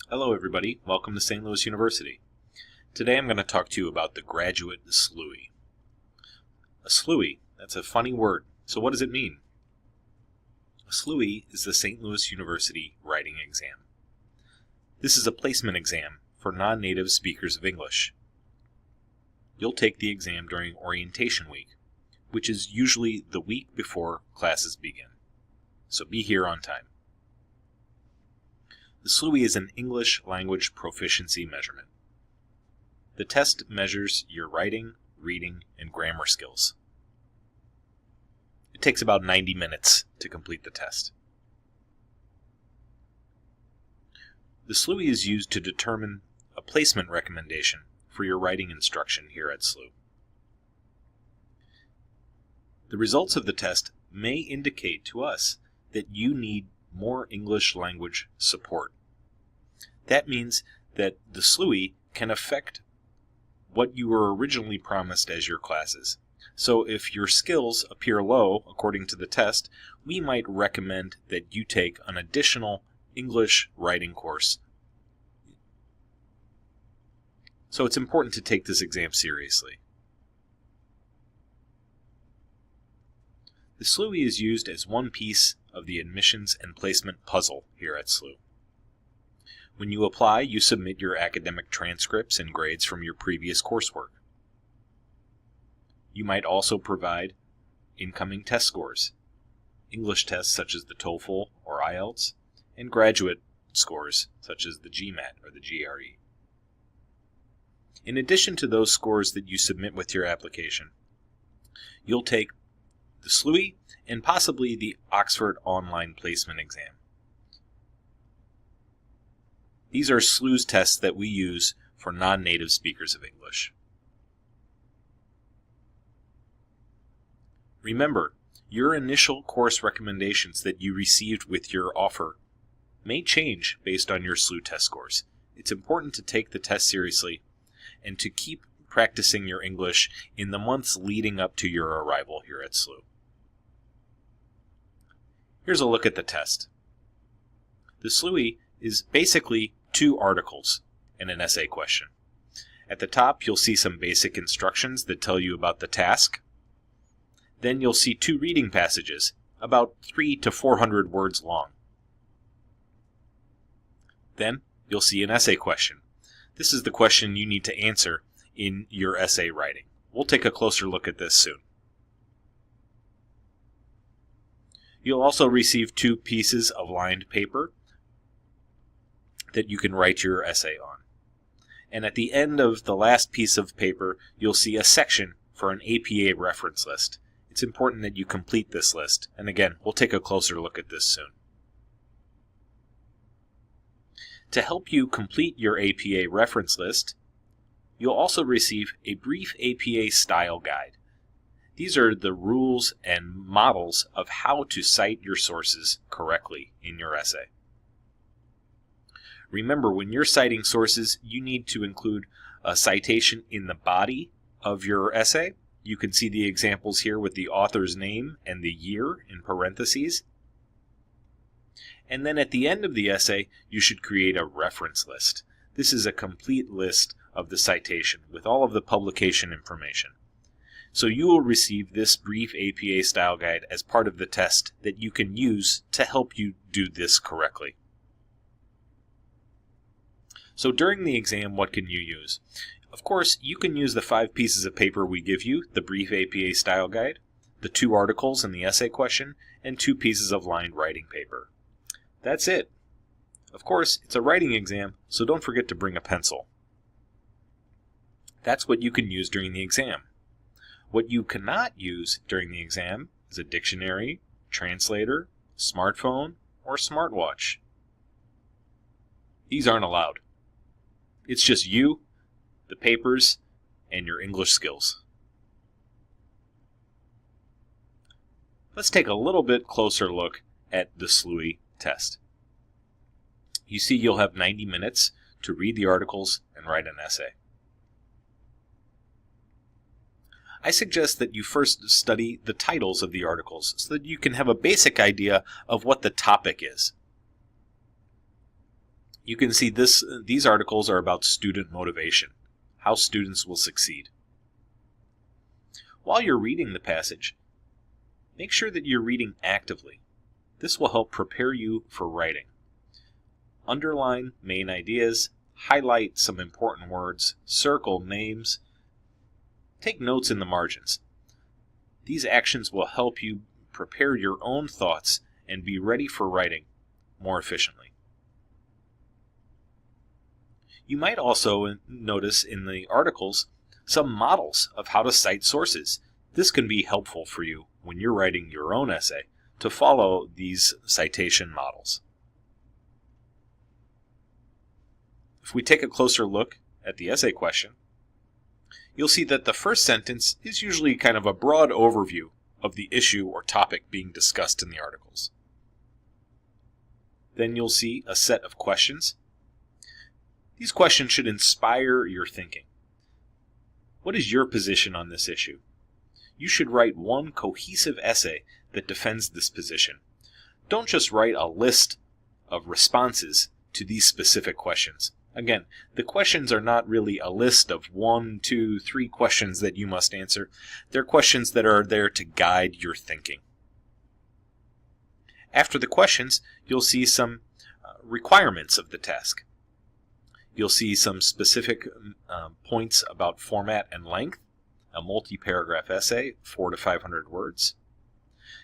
Hello everybody, welcome to St. Louis University. Today I'm going to talk to you about the graduate SLUWE. A SLUWE, that's a funny word, so what does it mean? A SLUWE is the St. Louis University writing exam. This is a placement exam for non-native speakers of English. You'll take the exam during orientation week, which is usually the week before classes begin. So be here on time. The SLUWE is an English language proficiency measurement. The test measures your writing, reading, and grammar skills. It takes about 90 minutes to complete the test. The SLUWE is used to determine a placement recommendation for your writing instruction here at SLUWE. The results of the test may indicate to us that you need more English language support. That means that the SLUWE can affect what you were originally promised as your classes. So if your skills appear low according to the test, we might recommend that you take an additional English writing course. So it's important to take this exam seriously. The SLUWE is used as one piece of the admissions and placement puzzle here at SLUWE. When you apply, you submit your academic transcripts and grades from your previous coursework. You might also provide incoming test scores, English tests such as the TOEFL or IELTS, and graduate scores such as the GMAT or the GRE. In addition to those scores that you submit with your application, you'll take the SLUWE and possibly the Oxford Online Placement Exam. These are SLUWE's tests that we use for non-native speakers of English. Remember, your initial course recommendations that you received with your offer may change based on your SLUWE test scores. It's important to take the test seriously and to keep practicing your English in the months leading up to your arrival here at SLUWE. Here's a look at the test. The SLUWE is basically 2 articles and an essay question. At the top, you'll see some basic instructions that tell you about the task. Then you'll see 2 reading passages, about 300 to 400 words long. Then you'll see an essay question. This is the question you need to answer in your essay writing. We'll take a closer look at this soon. You'll also receive 2 pieces of lined paper that you can write your essay on. And at the end of the last piece of paper, you'll see a section for an APA reference list. It's important that you complete this list. And again, we'll take a closer look at this soon. To help you complete your APA reference list, you'll also receive a brief APA style guide. These are the rules and models of how to cite your sources correctly in your essay. Remember, when you're citing sources, you need to include a citation in the body of your essay. You can see the examples here with the author's name and the year in parentheses. And then at the end of the essay, you should create a reference list. This is a complete list of the citation with all of the publication information. So you will receive this brief APA style guide as part of the test that you can use to help you do this correctly. So during the exam, what can you use? Of course, you can use the 5 pieces of paper we give you, the brief APA style guide, the 2 articles and the essay question, and 2 pieces of lined writing paper. That's it. Of course, it's a writing exam, so don't forget to bring a pencil. That's what you can use during the exam. What you cannot use during the exam is a dictionary, translator, smartphone, or smartwatch. These aren't allowed. It's just you, the papers, and your English skills. Let's take a little bit closer look at the SLUWE test. You see you'll have 90 minutes to read the articles and write an essay. I suggest that you first study the titles of the articles so that you can have a basic idea of what the topic is. You can see these articles are about student motivation, how students will succeed. While you're reading the passage, make sure that you're reading actively. This will help prepare you for writing. Underline main ideas, highlight some important words, circle names, take notes in the margins. These actions will help you prepare your own thoughts and be ready for writing more efficiently. You might also notice in the articles some models of how to cite sources. This can be helpful for you when you're writing your own essay to follow these citation models. If we take a closer look at the essay question, you'll see that the first sentence is usually kind of a broad overview of the issue or topic being discussed in the articles. Then you'll see a set of questions. These questions should inspire your thinking. What is your position on this issue? You should write one cohesive essay that defends this position. Don't just write a list of responses to these specific questions. Again, the questions are not really a list of 1, 2, 3 questions that you must answer. They're questions that are there to guide your thinking. After the questions, you'll see some requirements of the task. You'll see some specific points about format and length, a multi-paragraph essay, 400 to 500 words.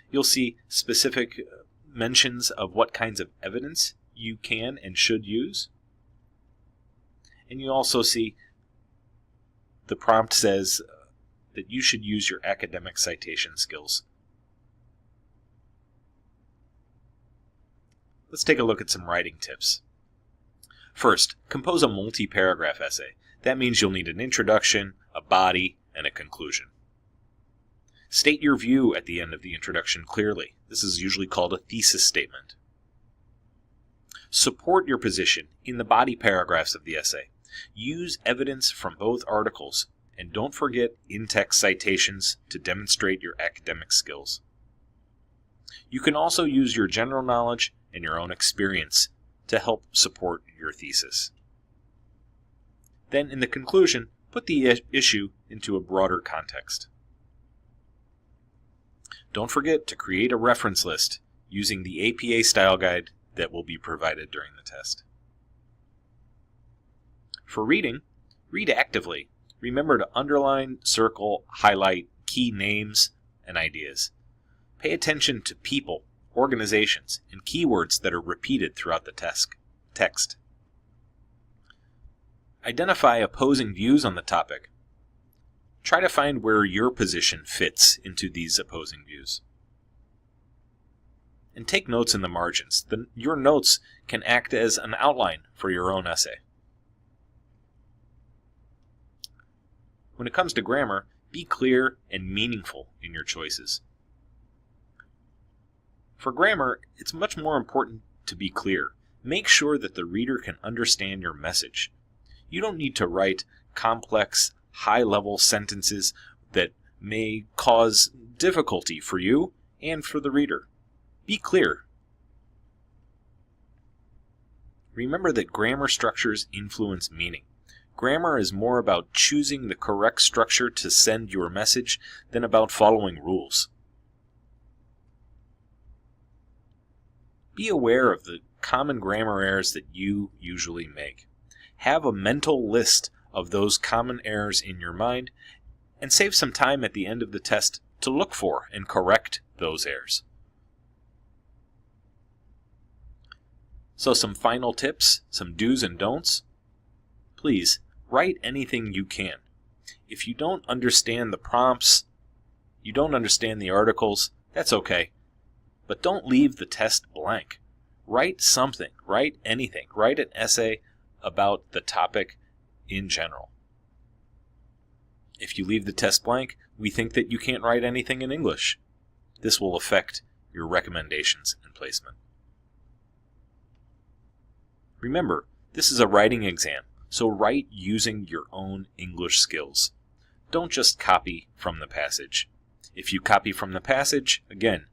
You'll see specific mentions of what kinds of evidence you can and should use. And you also see the prompt says that you should use your academic citation skills. Let's take a look at some writing tips. First, compose a multi-paragraph essay. That means you'll need an introduction, a body, and a conclusion. State your view at the end of the introduction clearly. This is usually called a thesis statement. Support your position in the body paragraphs of the essay. Use evidence from both articles, and don't forget in-text citations to demonstrate your academic skills. You can also use your general knowledge and your own experience to help support your thesis. Then in the conclusion, put the issue into a broader context. Don't forget to create a reference list using the APA style guide that will be provided during the test. For reading, read actively. Remember to underline, circle, highlight key names and ideas. Pay attention to people, organizations, and keywords that are repeated throughout the text. Identify opposing views on the topic. Try to find where your position fits into these opposing views. And take notes in the margins. Your notes can act as an outline for your own essay. When it comes to grammar, be clear and meaningful in your choices. For grammar, it's much more important to be clear. Make sure that the reader can understand your message. You don't need to write complex, high-level sentences that may cause difficulty for you and for the reader. Be clear. Remember that grammar structures influence meaning. Grammar is more about choosing the correct structure to send your message than about following rules. Be aware of the common grammar errors that you usually make. Have a mental list of those common errors in your mind and save some time at the end of the test to look for and correct those errors. So some final tips, some do's and don'ts. Please, write anything you can. If you don't understand the prompts, you don't understand the articles, that's okay. But don't leave the test blank. Write something, write anything, write an essay about the topic in general. If you leave the test blank, we think that you can't write anything in English. This will affect your recommendations and placement. Remember, this is a writing exam, so write using your own English skills. Don't just copy from the passage. If you copy from the passage, again,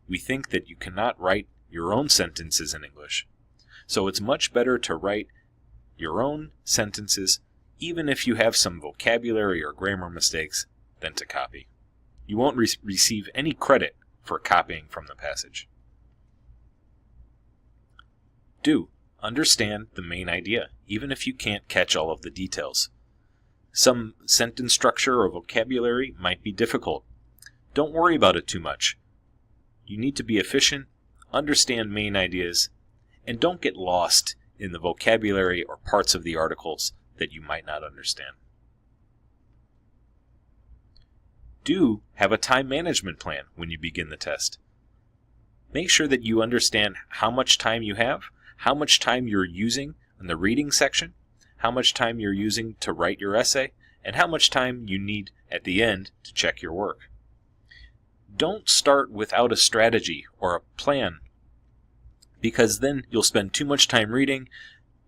we think that you cannot write your own sentences in English. So it's much better to write your own sentences, even if you have some vocabulary or grammar mistakes, than to copy. You won't receive any credit for copying from the passage. Do understand the main idea, even if you can't catch all of the details. Some sentence structure or vocabulary might be difficult. Don't worry about it too much. You need to be efficient, understand main ideas, and don't get lost in the vocabulary or parts of the articles that you might not understand. Do have a time management plan when you begin the test. Make sure that you understand how much time you have, how much time you're using in the reading section, how much time you're using to write your essay, and how much time you need at the end to check your work. Don't start without a strategy or a plan, because then you'll spend too much time reading,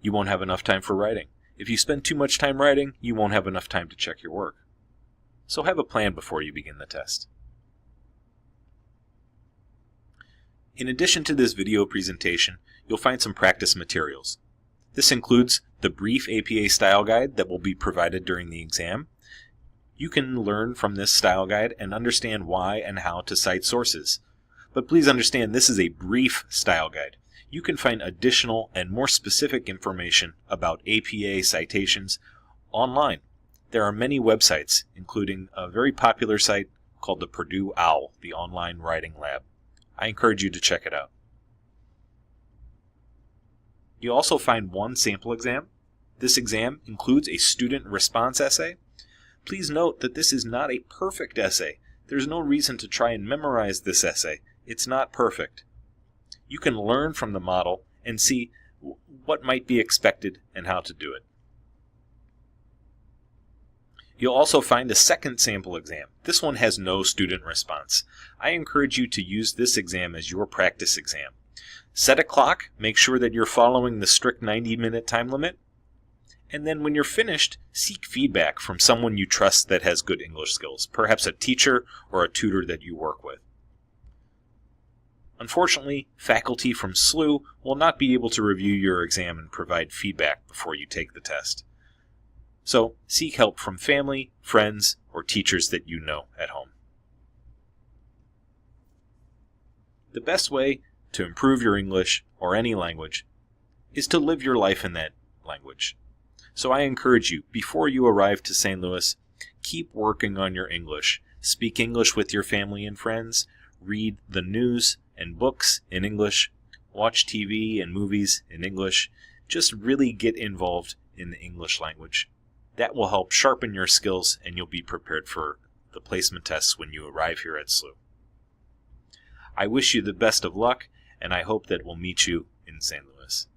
you won't have enough time for writing. If you spend too much time writing, you won't have enough time to check your work. So have a plan before you begin the test. In addition to this video presentation, you'll find some practice materials. This includes the brief APA style guide that will be provided during the exam. You can learn from this style guide and understand why and how to cite sources. But please understand, this is a brief style guide. You can find additional and more specific information about APA citations online. There are many websites, including a very popular site called the Purdue OWL, the Online Writing Lab. I encourage you to check it out. You'll also find one sample exam. This exam includes a student response essay. Please note that this is not a perfect essay. There's no reason to try and memorize this essay. It's not perfect. You can learn from the model and see what might be expected and how to do it. You'll also find a second sample exam. This one has no student response. I encourage you to use this exam as your practice exam. Set a clock, make sure that you're following the strict 90-minute time limit, and then when you're finished, seek feedback from someone you trust that has good English skills, perhaps a teacher or a tutor that you work with. Unfortunately, faculty from SLUWE will not be able to review your exam and provide feedback before you take the test. So seek help from family, friends, or teachers that you know at home. The best way to improve your English or any language is to live your life in that language. So I encourage you, before you arrive to St. Louis, keep working on your English. Speak English with your family and friends. Read the news and books in English. Watch TV and movies in English. Just really get involved in the English language. That will help sharpen your skills, and you'll be prepared for the placement tests when you arrive here at SLUWE. I wish you the best of luck, and I hope that we'll meet you in St. Louis.